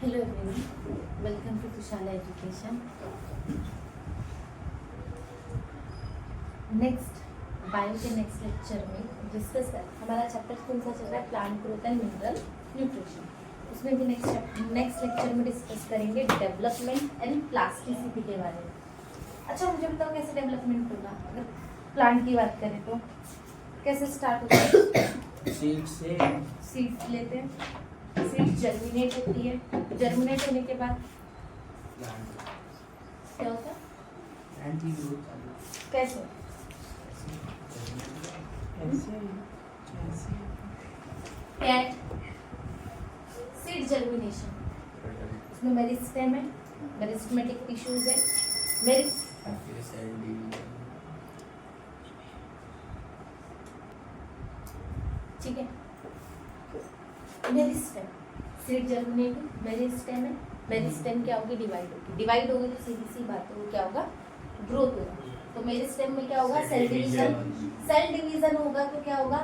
Hello everyone, welcome to तुशाला education. Next bio के next lecture में डिस्कस कर हमारा चैप्टर कौन सा चल रहा है, plant growth and mineral nutrition. उसमें भी नेक्स्ट लेक्चर में डिस्कस करेंगे डेवलपमेंट एंड प्लास्टिसिटी के बारे में। अच्छा, मुझे बताओ कैसे डेवलपमेंट होगा? अगर प्लांट की बात करें तो कैसे स्टार्ट होता है? सीड्स लेते हैं, सीड्स जर्मिनेट होती है, जर्मिनेट होने के बाद क्या होता है? कैसे? कैट सीड जर्मिनेशन, उसमें मेरिस्टेम है, मेरिस्टेमेटिक टिश्यूज है, ठीक है। मेरिस्टेम सीड जर्मिनेटिंग, मेरिस्टेम है, मेरिस्टेम क्या होगी? डिवाइड होगी तो सीधी सी बात है, वो क्या होगा? ग्रोथ होगा। तो मेरिस्टेम में क्या होगा? सेल डिवीजन होगा तो क्या होगा?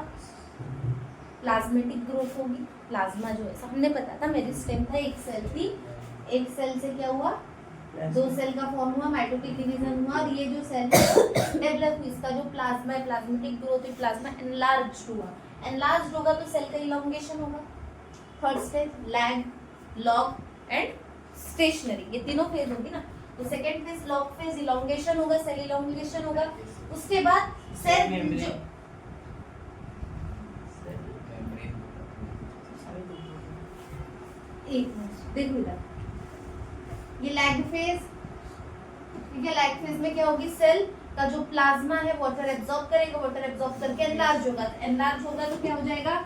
प्लाज्मेटिक ग्रोथ होगी। प्लाज्मा जो है हमने पता था, मेरिस्टेम था, एक सेल थी, एक सेल से क्या हुआ? दो सेल का फॉर्म हुआ, माइटोटिक डिवीजन हुआ, और ये जो सेल डेवलप हुई, इसका जो प्लाज्मा है, प्लाज्मेटिक ग्रोथ है, प्लाज्मा एनलार्ज हुआ। एनलार्ज होगा तो सेल का इलोंगेशन होगा। Third stage lag, log and stationary, ये तीनों फेज होगी ना। तो second phase log phase, elongation होगा, सेल इलोंगेशन होगा। उसके बाद सेल जो एक मिनट देखो इधर, ये लैग फेज, ठीक है। लैग फेज में क्या होगी? सेल का जो प्लाज्मा है वाटर एब्जॉर्ब करेगा, वाटर एब्जॉर्ब करके एनलार्ज होगा। एनलार्ज होगा तो क्या हो जाएगा?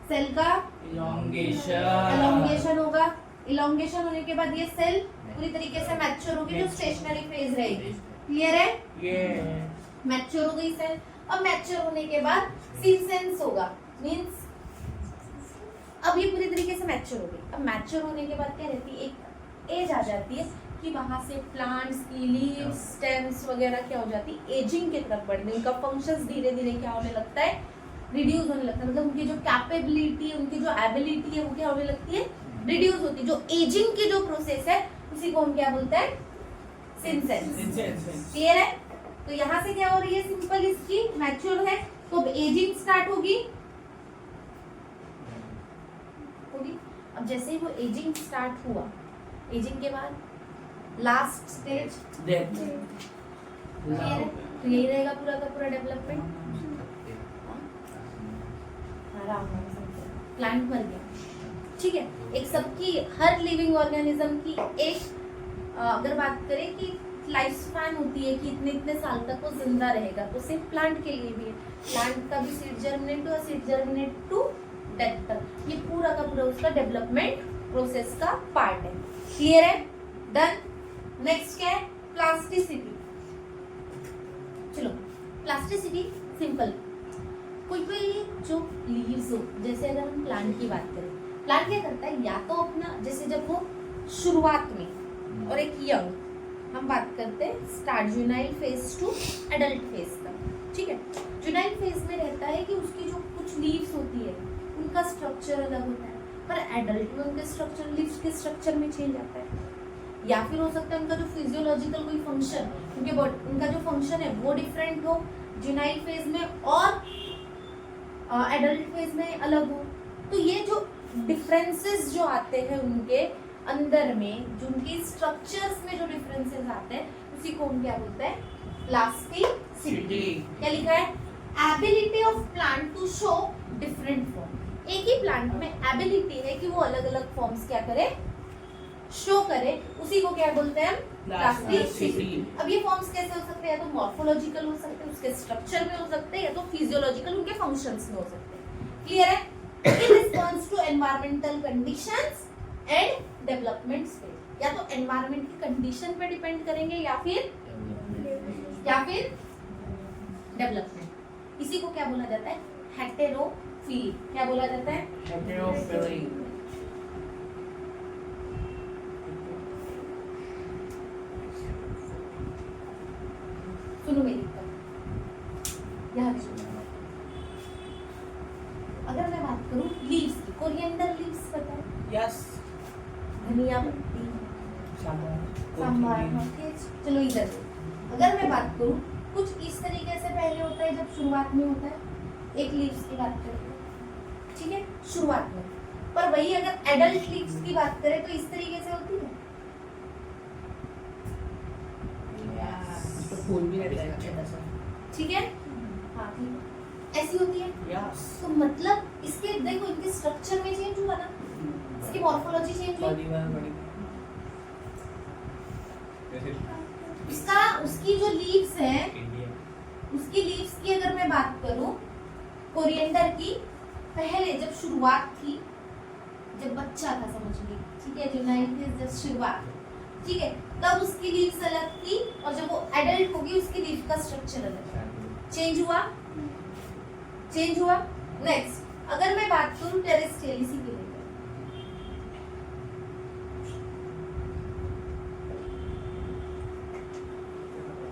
सेल का इलोंगेशन होगा। इलोंगेशन होने के बाद ये सेल पूरी तरीके से मैच्योर होगी, जो स्टेशनरी फेज रहेगी। क्लियर है? मैच्योर हो गई सेल। अब मैच्योर होने के बाद सीसेंस होगा, मींस अब ये पूरी तरीके से मैच्योर हो गई। अब मैच्योर होने के बाद क्या रहती है? एक एज आ जाती है कि वहां से प्लांट्स की लीव्स, स्टेम्स वगैरह क्या हो जाती है? एजिंग की तरफ बढ़ने, उनका फंक्शंस धीरे धीरे क्या होने लगता है? रिड्यूस होने लगता है। मतलब उनकी जो कैपेबिलिटी, उनकी जो एबिलिटी है वो क्या होने लगती है? रिड्यूस होती है। जो एजिंग की जो प्रोसेस है उसी को हम क्या बोलते हैं? सिंसेंस। क्लियर है? तो यहाँ से क्या हो रही है? सिंपल इसकी मैच्योर है तो एजिंग स्टार्ट होगी। अब जैसे ही वो एजिंग स्टार्ट हुआ, एजिंग के बाद लास्ट स्टेज डेथ। तो यही रहेगा पूरा का पूरा डेवलपमेंट। प्लांट मर गया, ठीक है। एक सबकी, हर लिविंग ऑर्गेनिज्म की एक अगर बात करें कि लाइफ स्पैन होती है कि इतने इतने साल तक वो जिंदा रहेगा, तो सिर्फ प्लांट के लिए भी है। प्लांट का भी सीड जर्मिनेट हुआ, सीड जर्मिनेट टू डेथ तक, ये पूरा का पूरा उसका डेवलपमेंट प्रोसेस का पार्ट है। क्लियर है? डन। नेक्स्ट क्या है? प्लास्टिसिटी। चलो, प्लास्टिसिटी सिंपल, कोई जो लीव्स हो, जैसे अगर हम प्लांट की बात करें, प्लांट क्या करता है? या तो अपना, जैसे जब वो शुरुआत में और एक यंग, हम बात करते हैं start juvenile phase to adult phase तक, ठीक है। जुनाइल फेज में रहता है कि उसकी जो कुछ लीव्स होती है उनका स्ट्रक्चर अलग होता है, पर एडल्ट में उनके स्ट्रक्चर, लीव्स के स्ट्रक्चर में चेंज आता है। या फिर हो सकता है उनका जो फिजियोलॉजिकल कोई फंक्शन, उनका जो फंक्शन है वो डिफरेंट हो जुनाइल फेज में और एडल्ट फेज में अलग हो। तो ये जो डिफरेंसेस जो आते हैं उनके अंदर में, जो उनकी स्ट्रक्चर्स में जो डिफरेंसेस आते हैं, उसी को हम क्या बोलते हैं? प्लास्टिसिटी। क्या लिखा है? Ability of plant to show different form. एक ही प्लांट में एबिलिटी है कि वो अलग अलग फॉर्म्स क्या करे? शो करे। उसी को क्या बोलते हैं? प्लास्टिसिटी। अब ये फॉर्म्स कैसे हो सकते हैं? या तो मॉर्फोलॉजिकल हो सकते हैं, उसके स्ट्रक्चर में हो सकते हैं, या तो फिजियोलॉजिकल, उनके फंक्शंस में हो सकते हैं। क्लियर है? In response to environmental conditions and development stage, या तो एनवायरमेंट की कंडीशन पे डिपेंड करेंगे या फिर डेवलपमेंट। इसी को क्या बोला जाता है? हेटेरोफिली। क्या बोला जाता है? हेटेरोफिली। सुनो मेरी बात, यहाँ सुनो। अगर मैं बात करूं लीव्स की, कोरिएंडर लीव्स पता है? यस। धनिया पत्ती, सांभर, हाँ, चलो इधर अगर मैं बात करूँ कुछ इस तरीके से पहले होता है जब शुरुआत में होता है, एक लीव्स की बात करें, ठीक है, शुरुआत में। पर वही अगर एडल्ट लीव्स की बात करें तो इस तरीके से होती है, फूल भी रहता है छोटा सा, ठीक है, हाँ ठीक है, ऐसी होती है। तो मतलब इसके देखो इनके स्ट्रक्चर में चेंज हुआ ना, इसकी मॉर्फोलॉजी चेंज हुई, इसका उसकी जो लीव्स हैं, उसकी लीव्स की अगर मैं बात करूं, कोरिएंडर की पहले जब शुरुआत थी, जब बच्चा था समझिए, ठीक है, जो 90s जब शुरुआत, ठीक है, तब उसकी लीव्स अलग थी और जब वो एडल्ट होगी उसकी लीव का स्ट्रक्चर अलग, चेंज हुआ, चेंज हुआ। नेक्स्ट अगर मैं बात करूं टेरेस्ट्रियल, इसी के लिए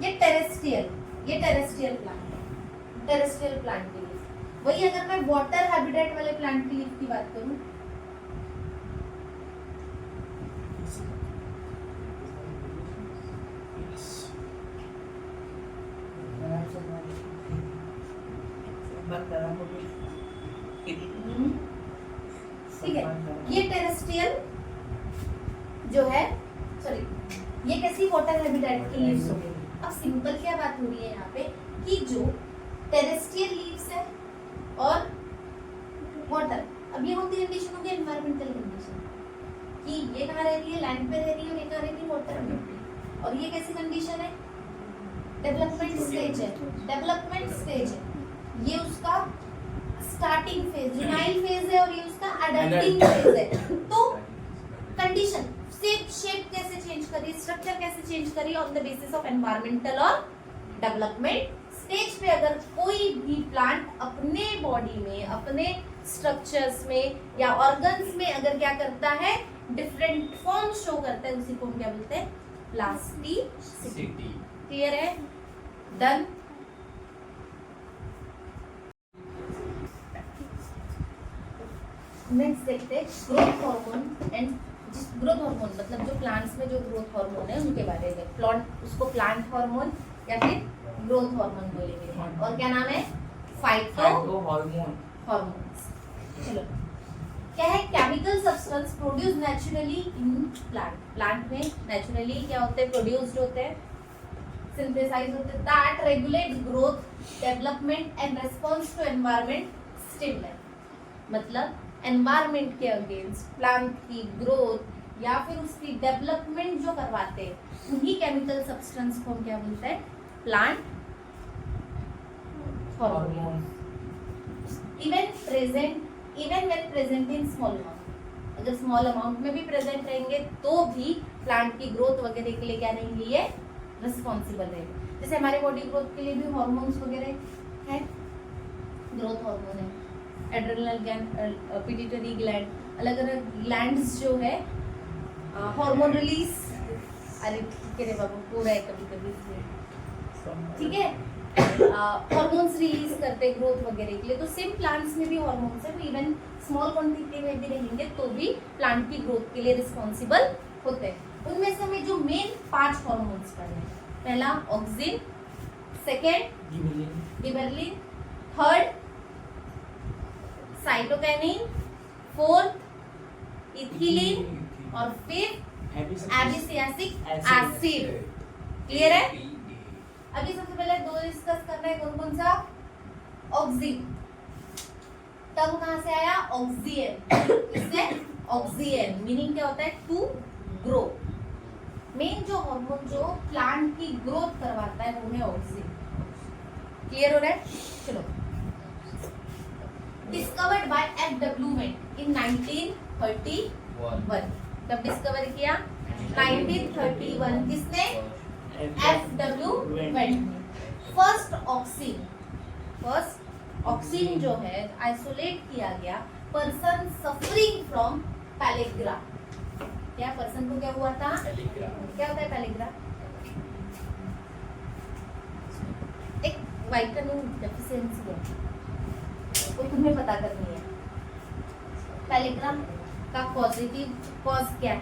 ये टेरेस्ट्रियल प्लांट है, टेरेस्ट्रियल प्लांट के लिए वही। अगर मैं वाटर हैबिटेट वाले प्लांट की लीफ की बात करूं, ठीक है, ये टेरेस्ट्रियल जो है, सॉरी, ये कैसी वाटर हैबिटेट की लीव्स हो गई। अब सिंपल क्या बात हो रही है यहाँ पे कि जो टेरेस्ट्रियल लीव्स है और वाटर, अब ये होती कंडीशन होगी एनवायरमेंटल कंडीशन कि ये कहाँ रह रही है, लैंड पे रह रही है और ये कहाँ रह रही है, वाटर में। और ये कैसी कंडीशन है, डेवलपमेंट स्टेज है, डेवलपमेंट स्टेज है, ये उसका स्टार्टिंग फेज, जुनाइल फेज है और ये उसका अडल्टिंग फेज है। तो कंडीशन शेप कैसे चेंज करी, स्ट्रक्चर कैसे चेंज करी, on the basis of environmental और डेवलपमेंट स्टेज पे। अगर कोई भी प्लांट अपने बॉडी में, अपने स्ट्रक्चर्स में या ऑर्गन्स में अगर क्या करता है, डिफरेंट फॉर्म शो करता है, उसी को हम क्या बोलते हैं, प्लास्टिसिटी। क्लियर है, डन। नेक्स्ट देखते हैं growth hormone and growth hormone मतलब जो प्लांट्स में जो ग्रोथ हार्मोन है उनके बारे में। प्लांट उसको प्लांट हार्मोन या फिर ग्रोथ हार्मोन बोलेंगे, और क्या नाम है, फाइटो हार्मोन, हार्मोन्स। चलो क्या है, chemical substance produce naturally in plant, plant में नेचुरली क्या होते हैं, प्रोड्यूस्ड होते हैं, सिंथेसाइज होते हैं, that regulate growth, development and response to environment stimuli. मतलब एनवायरनमेंट के अगेंस्ट प्लांट की ग्रोथ या फिर उसकी डेवलपमेंट जो करवाते हैं उन्हीं केमिकल सब्सटेंस को हम क्या बोलते हैं, plant hormone. Even when present in small amount, अगर स्मॉल अमाउंट में भी प्रेजेंट रहेंगे तो भी प्लांट की ग्रोथ वगैरह के लिए क्या रहेंगे, ये रिस्पॉन्सिबल रहेंगे। जैसे हमारे बॉडी ग्रोथ के लिए भी हार्मोन्स वगैरह है, ग्रोथ हार्मोन है, एड्रेनल ग्लैंड, पिट्यूटरी ग्लैंड, अलग अलग ग्लैंड्स जो है हार्मोन रिलीज, अरे ठीक है बाबू पूरा है कभी कभी, ठीक है, हार्मोन्स रिलीज करते ग्रोथ वगैरह के लिए। तो सेम प्लांट्स में भी हार्मोन्स है, तो इवन स्मॉल क्वांटिटी में भी रहेंगे तो भी प्लांट की ग्रोथ के लिए रिस्पॉन्सिबल होते हैं। उनमें से हमें जो मेन 5 हार्मोन्स पढ़ने हैं, पहला auxin, second gibberellin, third cytokinin, fourth ethylene और फिफ्थ एबिसियासिक एसिड। क्लियर है। अभी सबसे पहले 2 डिस्कस करना है, कौन कौन सा, ऑक्सिन, तब कहां से आया, ऑक्सीजन, इससे ऑक्सीजन मीनिंग क्या होता है, टू ग्रो। मेन जो हार्मोन जो प्लांट की ग्रोथ करवाता है वो है ऑक्सीजन। क्लियर हो रहा है। चलो, discovered by F.W.. Went in 1931। कब डिस्कवर किया, 1931। किसने, एफ.डब्ल्यू. वेंट। फर्स्ट ऑक्सीन जो है आइसोलेट किया गया पर्सन सफरिंग फ्रॉम पैलेग्रा। क्या पर्सन को क्या हुआ था, क्या होता है पैलेग्रा, एक विटामिन डेफिशिएंसी है, वो तुम्हें पता करनी है। पैलेग्रा का पॉजिटिव कॉज क्या है,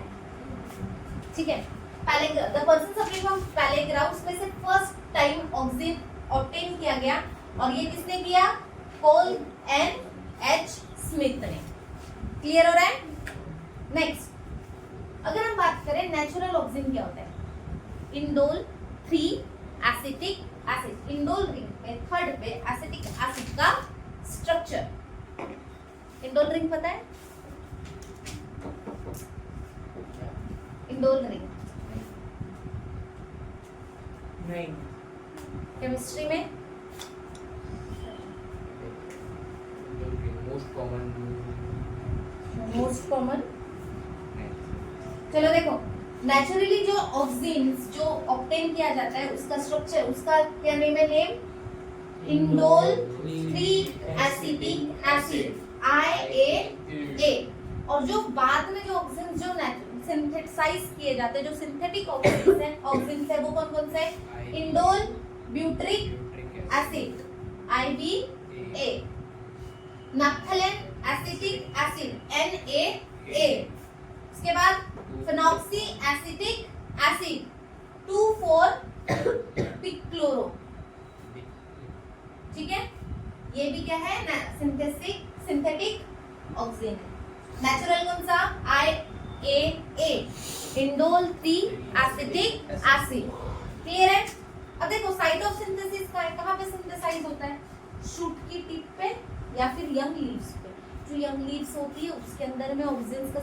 ठीक है, द पर्सन सफरिंग फ्रॉम पैलेग्राउस में से फर्स्ट टाइम ऑक्सीजन ऑब्टेन किया गया और ये किसने किया? कोल एंड एच स्मिथ ने। क्लियर हो रहा है? नेक्स्ट, अगर हम बात करें नेचुरल ऑक्सीजन क्या होता है? Indole 3 acetic acid. Indole ring में थर्ड पे एसिटिक एसिड का स्ट्रक्चर। इंडोल रिंग पता है? इंडोल रिंग नहीं, केमिस्ट्री में मोस्ट कॉमन। चलो देखो, नेचुरली जो ऑक्सीजन जो ऑब्टेन किया जाता है उसका स्ट्रक्चर, उसका क्या नेम है? Name indole 3 acetic acid IAA। और जो बाद में जो ऑक्सीजन जो सिंथेसाइज किए जाते हैं, जो सिंथेटिक ऑक्सीजन है वो कौन कौन से है? Indole butyric acid IBA, naphthalene acetic acid NaA, उसके बाद फिनॉक्सी एसिटिक एसिड 2,4-पिक्लोरो। ठीक है, ये भी क्या है? Synthetic oxygen. नेचुरल कौन सा? IAA, indole 3 acetic acid. Clear है? अब देखो साइट ऑफ सिंथेसिस का है, कहाँ पे सिंथेसाइज होता है? शूट की टिप पे या फिर यंग लीव्स पे। जो यंग लीव्स होती है उसके अंदर में ऑक्सीजन का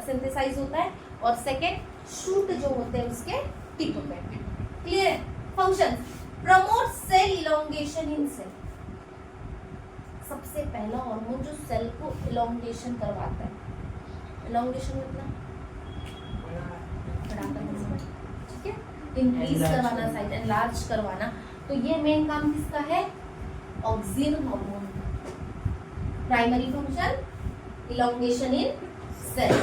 सिंथेसाइज होता है और सेकेंड शूट जो होते हैं उसके टिप पे। क्लियर है? Function promote cell elongation in cell. सबसे पहला हार्मोन जो सेल को इलोंगेशन करवाता है। इलोंगेशन मतलब बड़ा करना, ठीक है, इंक्रीज करवाना, साइज एनलार्ज करवाना। तो ये मेन काम किसका है? Oxygen hormone. Primary function elongation in cell.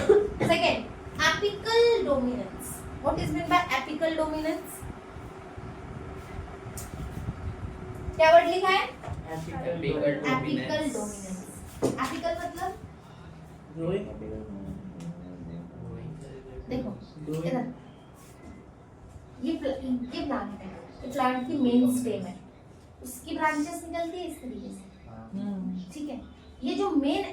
Second, apical dominance. What is mean by apical dominance? क्या वर्ड लिखा है? Apical dominance. एपिकल मतलब देखो इधर, ये प्लांट है, ये प्लांट की मेन स्टेम है, उसकी ब्रांचेस निकलती है इस तरीके से। ठीक है, ये जो मेन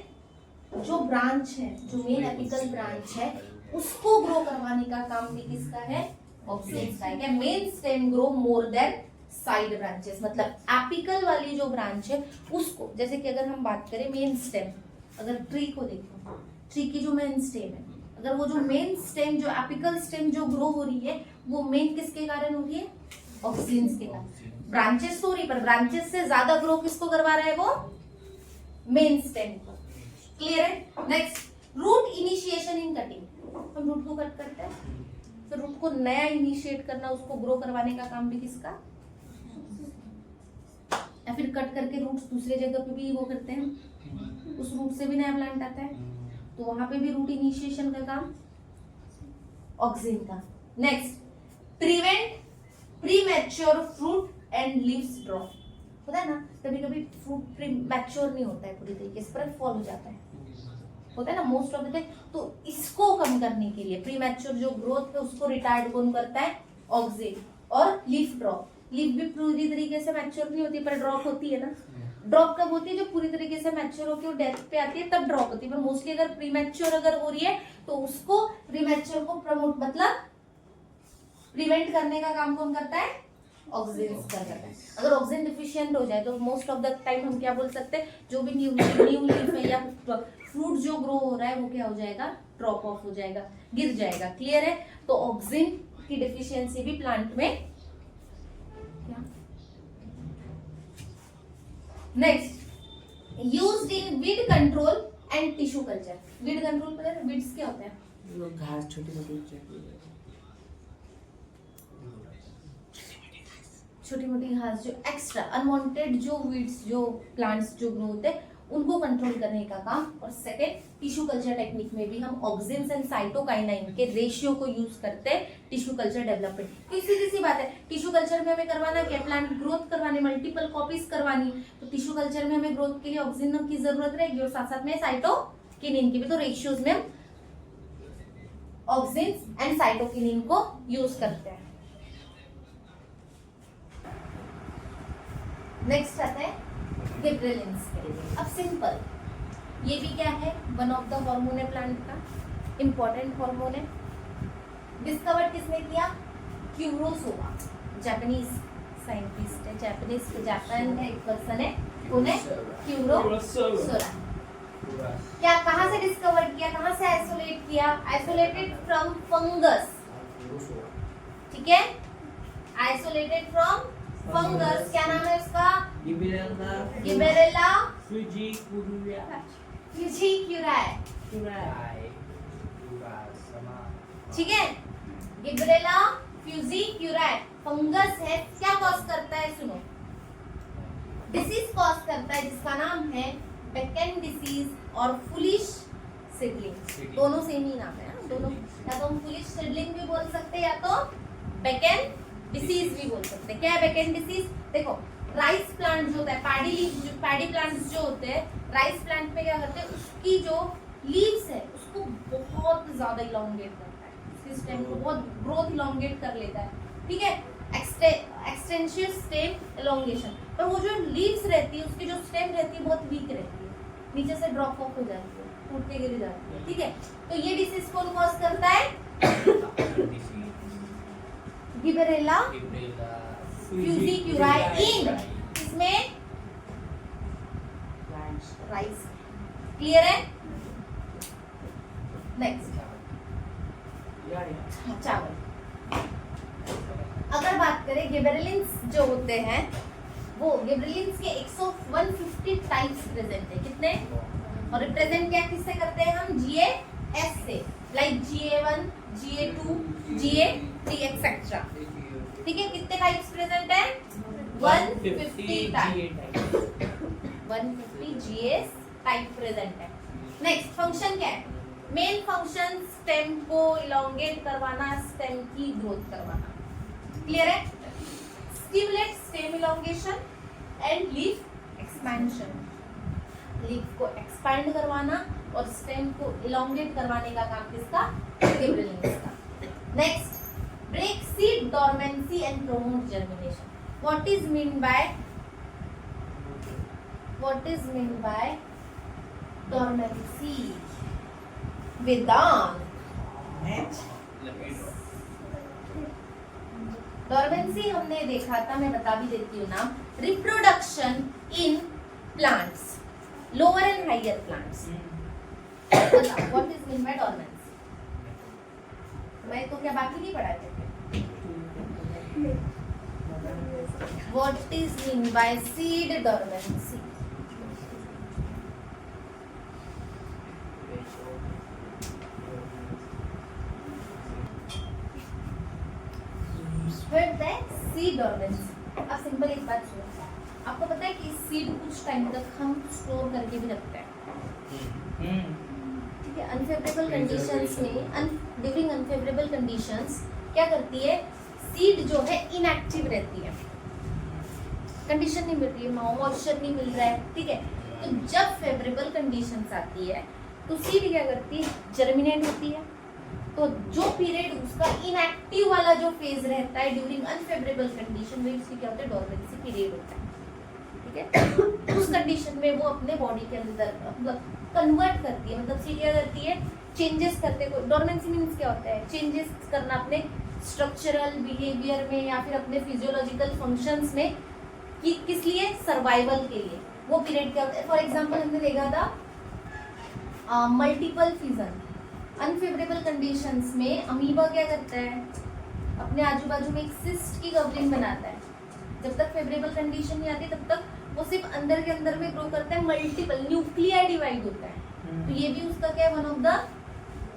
जो ब्रांच है, जो मेन एपिकल ब्रांच है, उसको ग्रो करवाने का काम भी किसका है? ऑक्सीजन का है। Main stem grow more than side branches. मतलब एपिकल वाली जो ब्रांच है उसको, जैसे कि अगर हम बात करें मेन स्टेम, अगर ट्री को देखो, ट्री की जो मेन स्टेम है, अगर वो जो मेन स्टेम जो एपिकल स्टेम जो ग्रो हो रही है वो मेन किसके कारण हो रही है? ऑक्सीजन के कारण। ब्रांचेस हो रही, पर ब्रांचेस से ज्यादा ग्रो किसको करवा रहा है? वो मेन स्टेम को। क्लियर है? Next, root initiation in cutting. हम रूट को कट करते हैं, तो रूट को नया इनिशिएट करना, उसको ग्रो करवाने का काम भी किसका? या फिर कट करके रूट्स दूसरे जगह पे भी वो करते हैं, उस रूट से भी नया प्लांट आता है, तो वहां पे भी रूट इनिशिएशन का काम ऑक्सीजन का। Next, prevent premature fruit and leaves drop. होता है ना, कभी कभी फ्रूट मैच्योर नहीं होता है पूरी तरीके से, पर फॉल हो जाता है, होता है ना मोस्ट ऑफ द टाइम। तो इसको कम करने के लिए प्रीमैच्योर जो ग्रोथ है उसको रिटार्ड कौन करता है? ऑक्सीजन। और लीफ ड्रॉप, लीफ भी पूरी तरीके से मैच्योर नहीं होती पर ड्रॉप होती है ना। ड्रॉप कब होती है? जो पूरी तरीके से मैच्योर होकर वो डेथ पे आती है तब ड्रॉप होती है। पर मोस्टली अगर प्रीमैच्योर अगर हो रही है तो उसको प्रीमैच्योर को प्रमोट मतलब प्रिवेंट करने का काम कौन करता है? ऑक्सीजन करता है। अगर ऑक्सीजन डिफिशिएंट हो जाए तो मोस्ट ऑफ द टाइम हम क्या बोल सकते हैं? जो भी न्यू लीफ है या फ्रूट जो ग्रो हो रहा है वो क्या हो जाएगा? ड्रॉप ऑफ हो जाएगा, गिर जाएगा। क्लियर है? तो ऑक्सीजन की डिफिशियंसी भी प्लांट में। Next, used in weed control and tissue culture. Weed control पता है? वीड्स क्या होता है? घास छोटी मोटी घास, जो एक्स्ट्रा अनवांटेड जो वीड्स जो प्लांट्स जो ग्रो होते हैं उनको कंट्रोल करने का काम। और सेकेंड, टिश्यू कल्चर टेक्निक में भी हम ऑक्सीजन एंड साइटोकाइनाइन के रेशियो को यूज करते हैं टिश्यू कल्चर डेवलपमेंट। तो सीधी सी बात है, टिश्यू कल्चर में हमें करवाना क्या? प्लांट ग्रोथ करवानी, मल्टीपल कॉपीज करवानी। तो टिश्यू कल्चर में हमें ग्रोथ के लिए ऑक्सीजन की जरूरत रहेगी और साथ साथ में साइटोकिनिन की भी। तो रेशियोज में हम ऑक्सिन्स एंड साइटोकिनिन को यूज करते हैं। नेक्स्ट आता है गिबरेलिंस। अब सिंपल, ये भी क्या है, वन ऑफ द हार्मोन है प्लांट का, इंपॉर्टेंट हार्मोन है। डिस्कवर किसने किया? क्यूरोसोवा, जापानीज साइंटिस्ट है, जापान का एक पर्सन है, उन्हें क्यूरोसोवा। क्या, कहाँ से डिस्कवर किया, कहाँ से आइसोलेट किया? आइसोलेटेड फ्रॉम फंगस, ठीक है, आइसोलेटेड फ्रॉम फंगस। क्या नाम है उसका? गिबेरेला फ्यूजिक्यूराई, ठीक है, गिबरेला फ्यूजिक्यूराई फंगस है। क्या कॉज करता है? सुनो, डिसीज कॉज करता है जिसका नाम है बेकेन डिसीज और फुलिश सीडलिंग। दोनों सेम ही नाम है, दोनों, या तो हम फुलिश सीडलिंग भी बोल सकते हैं या तो बेकेन डिसीज भी बोल सकते हैं। क्या है बेकेन डिसीज? देखो, राइस प्लांट जो होता है, पैडी प्लांट्स जो होते हैं, राइस प्लांट पे क्या करते हैं, उसकी जो लीव्स है उसको बहुत ज्यादा इलॉन्गेट करता है, उसकी स्टेम को बहुत ग्रोथ इलॉन्गेट कर लेता है, ठीक है, एक्सटेंशियल स्टेम इलॉन्गेशन। पर वो जो लीव्स रहती है, उसकी जो स्टेम रहती है बहुत वीक रहती है, नीचे से ड्रॉप ऑफ हो जाती है, टूट के गिर जाती है, ठीक है। तो ये डिसीज कौन कॉज करता है? गिबरेला फ्यूजिक्यूराई इन, इसमें राइस। क्लियर है? नेक्स्ट चावल। अगर बात करें गिबरेलिन्स जो होते हैं, वो गिबरेलिन्स के 150 टाइप्स प्रेजेंट है। कितने? और रिप्रेजेंट क्या किससे करते हैं हम? GAS से, like GA1, GA2, GA3 etcetera, ठीक है। कितने टाइप्स प्रेजेंट है? 150 टाइप, 150 GAS टाइप प्रेजेंट है। नेक्स्ट फंक्शन क्या है? मेन फंक्शन स्टेम को इलॉन्गेट करवाना, स्टेम की ग्रोथ करवाना। क्लियर है? Stimulate stem elongation and leaf expansion, leaf को एक्सपैंड करवाना और स्टेम को इलॉन्गेट करवाने का काम किसका? गिबरेलिन्स का। Next, break seed dormancy and promote germination. What is mean by dormancy? Vedant, dormancy हमने देखा था, मैं बता भी देती हूँ नाम, reproduction in plants, lower and higher plants. What is mean by dormancy? मैं तो क्या बाकी नहीं पढ़ाते थे? What is mean by seed dormancy? Seed dormancy. अब सिंपल एक बात सुनो, आपको पता है कि सीड कुछ टाइम तक हम स्टोर करके भी रखते हैं, ठीक है। अनफेवरेबल कंडीशंस में, ड्यूरिंग अनफेवरेबल कंडीशंस क्या करती है, सीड जो है इनएक्टिव रहती है, कंडीशन नहीं मिल रही है, मॉइस्चर नहीं मिल रहा है, ठीक है। तो जब फेवरेबल कंडीशंस आती है तो सीड क्या करती है, जर्मिनेट होती है। तो जो पीरियड उसका इनएक्टिव वाला जो फेज रहता है ड्यूरिंग अनफेवरेबल कंडीशन में, उसकी क्या होता है, डोरमेंसी पीरियड होता है, ठीक है। उस कंडीशन में वो अपने बॉडी के अंदर मतलब कन्वर्ट करती है, मतलब सीड क्या करती है, चेंजेस करते हैं। डोरमेंसी मीन्स क्या होता है, चेंजेस करना अपने स्ट्रक्चरल बिहेवियर में या फिर अपने फिजियोलॉजिकल फंक्शंस में, कि किस लिए, सर्वाइवल के लिए। वो पीरियड क्या होता है, फॉर एग्जांपल हमने देखा था मल्टीपल फिजन, अनफेवरेबल कंडीशंस में अमीबा क्या करता है, अपने आजू बाजू में एक सिस्ट की कवरिंग बनाता है। जब तक फेवरेबल कंडीशन नहीं आती तब तक वो सिर्फ अंदर के अंदर में ग्रो करता है, मल्टीपल न्यूक्लियाई डिवाइड होता है। तो ये भी उसका क्या है, one of the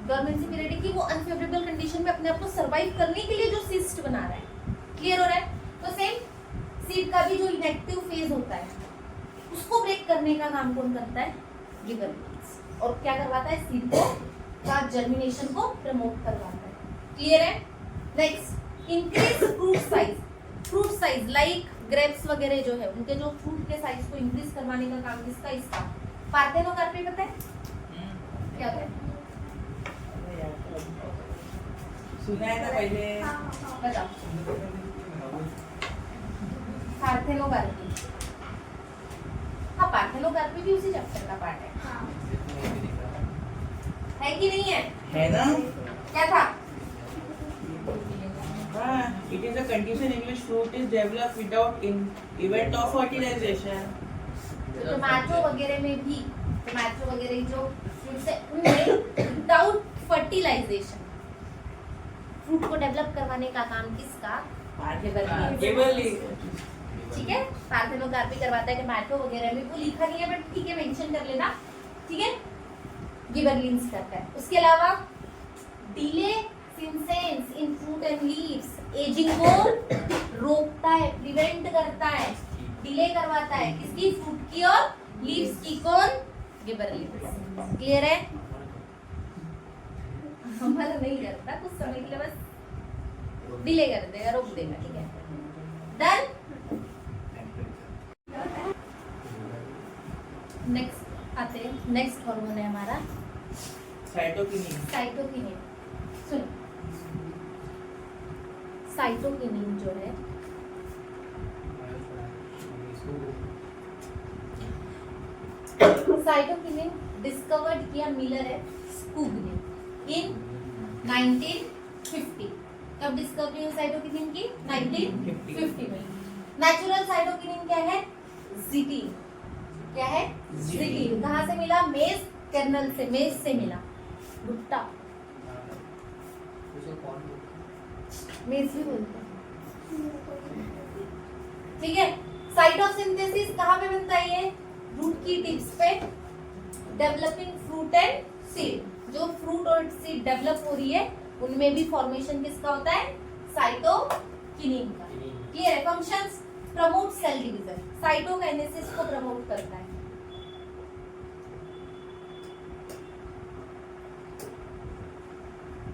dormancy period है, कि वो अनफेवरेबल कंडीशन में अपने आप को सर्वाइव करने के लिए जो सिस्ट बना रहा है। क्लियर हो रहा है? तो सेम सीड का भी जो इनएक्टिव फेज होता है उसको ब्रेक करने का काम कौन करता है, गिबरेलिन्स, और क्या करवाता है, सीड को का जर्मिनेशन को प्रमोट करवाता है। क्लियर है? Next, increase fruit size. Fruit size like grapes वगैरह जो है, उनके जो फ्रूट के साइज को इंक्रीज करवाने का काम किसका, इसका। पार्थेनोकार्पी पता है क्या होता है? सुना है ना पहले। बताओ। पार्थेनोकार्पी। हाँ, पार्थेनोकार्पी भी उसी चैप्टर का पार्ट है कि नहीं है? है ना? क्या था? हाँ, it is a condition in which fruit is developed without event of fertilization. तो टमाटो वगैरह में भी, टमाटो वगैरह जो फ्रूट्स है उनमें विदाउट फर्टिलाइजेशन फ्रूट को डेवलप करवाने का काम किसका? गिबरलिंस। ठीक है, पार्थेनोकार्पी करवाता है टमाटो वगैरह में, वो लिखा नहीं है बट ठीक है मेंशन कर लेना। ठीक है, गिबरलिंस करता है। उसके अलावा delay senescence in fruit and leaves, ageing को रोकता है, प्रिवेंट करता है, डिले करवाता है किसकी? फ्रूट की और लीव्स की। कौन? गिबरलिंस। क्लियर है? हमारा नहीं करता, कुछ समय के लिए बस डिले कर देगा, रोक देगा। ठीक है, डन। नेक्स्ट आते हैं, नेक्स्ट हार्मोन है हमारा साइटोकिनिन। साइटोकिनिन। सुनो, साइटोकिनिन जो है साइटोकिनिन डिस्कवर्ड किया मिलर है स्कूब ने इन 1950। कब डिस्कवरी हुई साइटोकिनिन की? 1950 में। नेचुरल साइटोकिनिन क्या है? ज़िटीन। क्या है? ज़िटीन। कहाँ से मिला? मेज कर्नल से, मेज से मिला। भुट्टा, मेज भी बोलते हैं। ठीक है, साइटोसिंथेसिस कहाँ पे बनता है? ये रूट की टिप्स पे। डेवलपिंग फ्रूट एंड सीड, जो फ्रूट और सीड डेवलप हो रही है उनमें भी फॉर्मेशन किसका होता है? साइटोकिनिन का। क्लियर है? Functions: promote cell division, cytokinesis को प्रमोट करता है।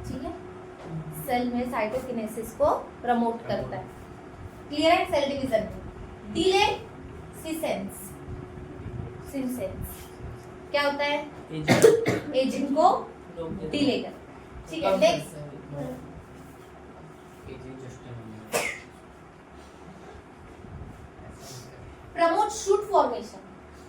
ठीक है, सेल में साइटोकिनेसिस को प्रमोट करता है। क्लियर है? Cell division. Delay senescence, senescence क्या होता है? एजिंग को डिले कर। ठीक है, next promote shoot formation,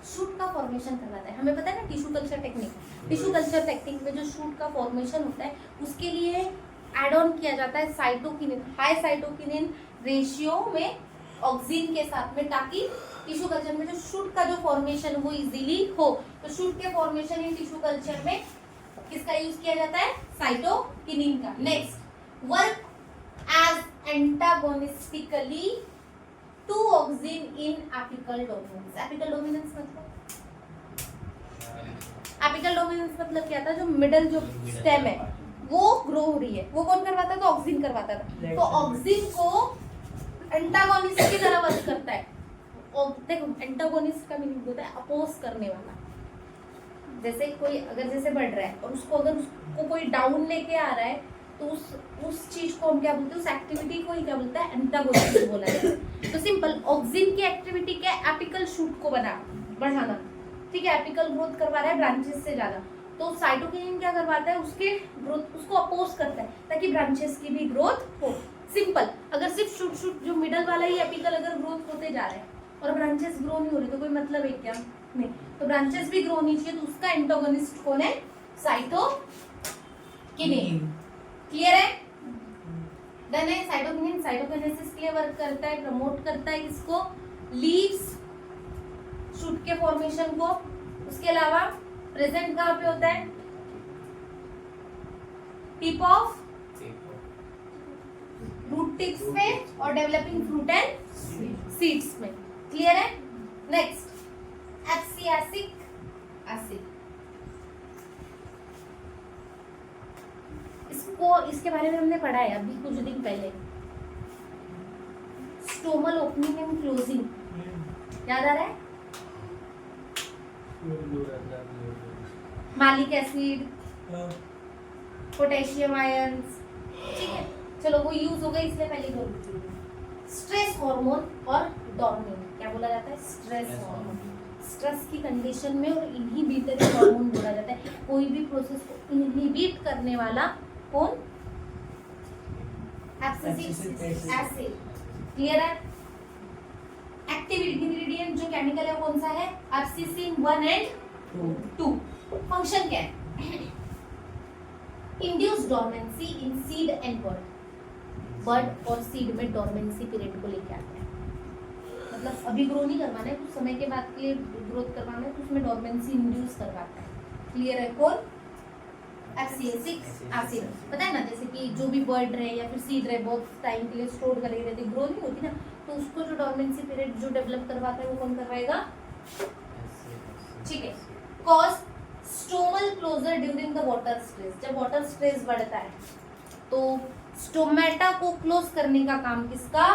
shoot का फॉर्मेशन करवाता है। हमें पता है ना tissue culture technique, tissue culture technique में जो शूट का फॉर्मेशन होता है उसके लिए एड ऑन किया जाता है साइटोकिनिन, हाई साइटोकिनिन रेशियो में ऑक्सीन के साथ में, ताकि टिश्यू कल्चर में जो शूट का जो फॉर्मेशन वो इजीली हो। तो शूट के फॉर्मेशन इन टिश्यू कल्चर में किसका यूज किया जाता है? साइटोकिनिन का। Next, work as antagonistically to auxin in apical dominance. Apical dominance मतलब, एपिकल डोमिनेंस मतलब क्या था? जो मिडल जो स्टेम है वो ग्रो हो रही है, वो कौन करवाता था? तो ऑक्सीन करवाता था। तो ऑक्सीन को एंटागोनिस्ट की तरह वर्क करता है। और देखो, एंटागोनिस्ट का मीनिंग होता है अपोज करने वाला। जैसे कोई अगर जैसे बढ़ रहा है और उसको अगर उसको कोई डाउन लेके आ रहा है तो उस चीज को हम क्या बोलते हैं? उस एक्टिविटी को ही क्या बोलता है? एंटागोनिस्ट बोला जाता है। तो सिंपल, ऑक्सीन की एक्टिविटी क्या है? एपिकल शूट को बढ़ाना। ठीक है, एपिकल ग्रोथ करवा रहा है ब्रांचेस से ज्यादा। तो साइटोकिनिन क्या करवाता है? उसके ग्रोथ, उसको अपोज करता है ताकि ब्रांचेस की भी ग्रोथ हो। सिंपल, अगर सिर्फ शूट जो मिडल वाला ही एपिकल अगर ग्रोथ होते जा रहे हैं और ब्रांचेस ग्रो नहीं हो रही तो कोई मतलब है क्या? नहीं। तो ब्रांचेस भी ग्रो नहीं चाहिए, तो उसका एंटागोनिस्ट कौन है? साइटोकिनिन। क्लियर है? देन है साइटोकिनिन साइटोकिनेसिस के लिए वर्क करता है, प्रमोट करता है किसको? लीव्स, शूट के फॉर्मेशन को। उसके अलावा प्रेजेंट कहाँ पे होता है? टिप ऑफ रूट टिप्स पे और डेवलपिंग फ्रूट एंड सीड्स में। क्लियर है? Next, abscisic acid. इसको, इसके बारे में हमने पढ़ा है अभी कुछ दिन पहले। स्टोमल ओपनिंग एंड क्लोजिंग, याद आ रहा है? मालिक एसिड, पोटेशियम आयंस। ठीक है, चलो वो यूज हो गई इसलिए पहले बोल। स्ट्रेस हार्मोन और डोपामिन, क्या बोला जाता है? Stress hormone. स्ट्रेस की कंडीशन में और इनहिबिटरी हार्मोन बोला जाता है। कोई भी प्रोसेस को इनहिबिट करने वाला कौन? Abscisic acid. क्लियर है? एक्टिव इंग्रेडिएंट जो केमिकल है कौन सा है? एब्सिसिन 1 and 2। फंक्शन क्या है? Induce dormancy in seed and bird. Bird और सीड में डोरमेंसी पीरियड को लेके आता है, मतलब अभी ग्रो नहीं करवाना है, कुछ समय के बाद के लिए ग्रोथ करवाना है, तो उसमें डोरमेंसी इंड्यूस करवाता है। क्लियर है? कौन? Abscisic acid. पता है ना, जैसे कि जो भी बर्ड रहे या फिर सीड रहे बहुत टाइम के लिए स्टोर करके रहती, ग्रो नहीं होती ना, तो उसको जो डोरमेंसी पीरियड जो डेवलप करवाता है वो कौन करवाएगा? ठीक है। Cause stomatal closure during the water stress. जब वाटर स्ट्रेस बढ़ता है तो स्टोमेटा को क्लोज करने का काम किसका?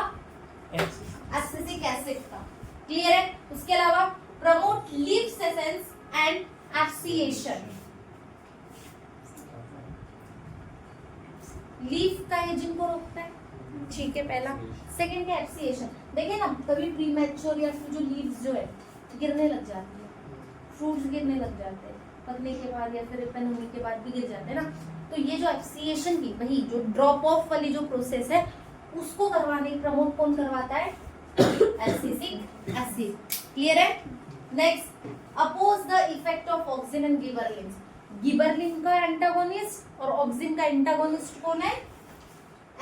एब्सिसिक एसिड का। क्लियर है? उसके अलावा प्रमोट लीफ सेसेंस एंड एब्सिएशन। लीफ का एजिंग को रोकता है, ठीक है पहला। सेकंड क्या? एब्सिएशन। देखिए ना, कभी प्रीमैच्योर या फिर जो लीव्स जो है गिरने लग जाती है, फ्रूट्स गिरने लग जाते हैं पकने के बाद या फिर रिपन होने के बाद भी गिर जाते हैं ना, तो ये जो एब्सिएशन की वही जो ड्रॉप ऑफ वाली जो प्रोसेस है उसको करवाने प्रमोट कौन करवाता है? Abscisic acid. क्लियर है? Next, oppose the effect of auxin and gibberellin. Gibberellin का एंटागोनिस्ट और ऑक्सिन का एंटागोनिस्ट कौन है?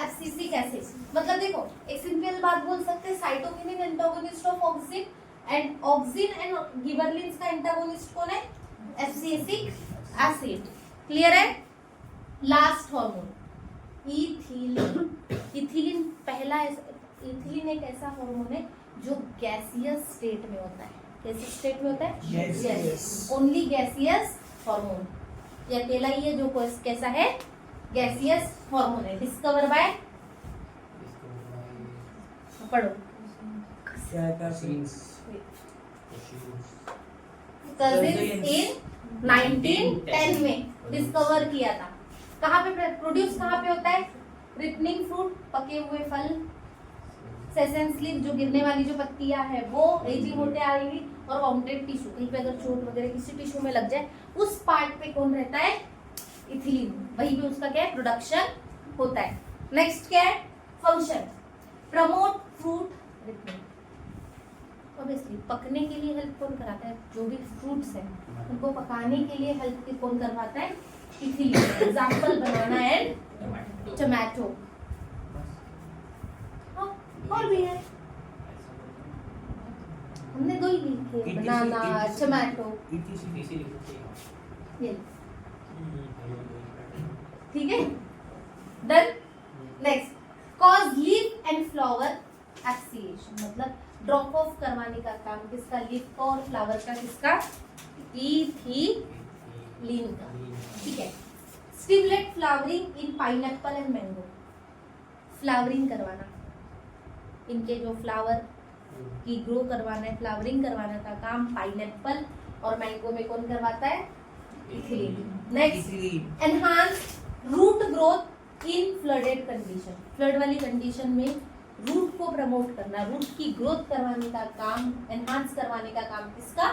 Abscisic acid. मतलब देखो, एक सिंपल बात बोल सकते हैं, cytokinin antagonist of auxin and auxin and gibberellin का एंटागोनिस्ट कौन है? Abscisic acid. क्लियर है? Last hormone ethylene. इथिलीन पहला, इथिलीन एक ऐसा हार्मोन है जो गैसियस स्टेट में होता है। कैसे स्टेट में होता है? गैसियस। Only gaseous hormone. ये अकेला ही है जो कैसा है? गैसियस हार्मोन है। डिस्कवर बाय, पढ़ो, कजिन्स इन 1910 में डिस्कवर किया था। कहाँ पे प्रोड्यूस कहाँ पे होता है? रिपनिंग फ्रूट, पके हुए फल, सेसेंस लीफ जो गिरने वाली जो पत्तियां है वो एजिंग होते आएगी, और वाउंडेड टिश्यू, कहीं पे अगर चोट वगैरह किसी टिश्यू में लग जाए उस पार्ट पे कौन रहता है? इथिलीन। वहीं पे उसका क्या है? प्रोडक्शन होता है। नेक्स्ट क्या है? Function, promote fruit ripening. Obviously पकने के लिए हेल्प कौन कराता है? जो भी फ्रूट्स हैं उनको पकाने के लिए हेल्प कौन करवाता है? Ethylene. Example banana and tomato. हाँ, और भी है, हमने दो ही लिखे, बनाना, टमाटो। ये ठीक है, done. Next, cause leaf and flower abscission. मतलब ड्रॉप ऑफ करवाने का काम किसका? लीफ का और फ्लावर का किसका? इथिलीन का। ठीक है। Stimulate flowering in pineapple and mango. Flowering करवाना, इनके जो फ्लावर की ग्रो करवाना है, फ्लावरिंग करवाने का काम पाइनएप्पल और मैंगो में कौन करवाता है? Ethylene. Next, enhance root growth in flooded condition. Flood वाली कंडीशन में रूट को प्रमोट करना, रूट की ग्रोथ करवाने का काम, एनहांस करवाने का काम किसका?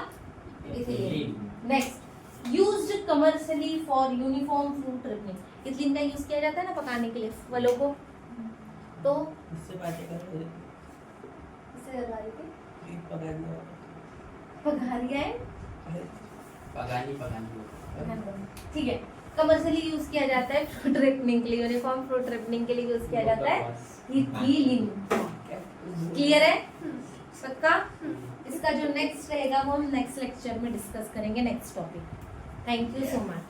Ethylene. Next, used commercially for uniform fruit ripening. Ethylene का यूज किया जाता है ना पकाने के लिए फलों को, तो इससे बातें कर रहे करवा रही थी, पका दिया, पका दिया है, पगानी ठीक है। कमर्शियली यूज किया जाता है फ्रूट रिपनिंग के लिए, यूनिफॉर्म फ्रूट रिपनिंग के लिए यूज किया जाता है इथिलीन। क्लियर है? पक्का? इसका जो नेक्स्ट रहेगा वो हम नेक्स्ट लेक्चर में डिस्कस करेंगे, next topic. Thank you so much.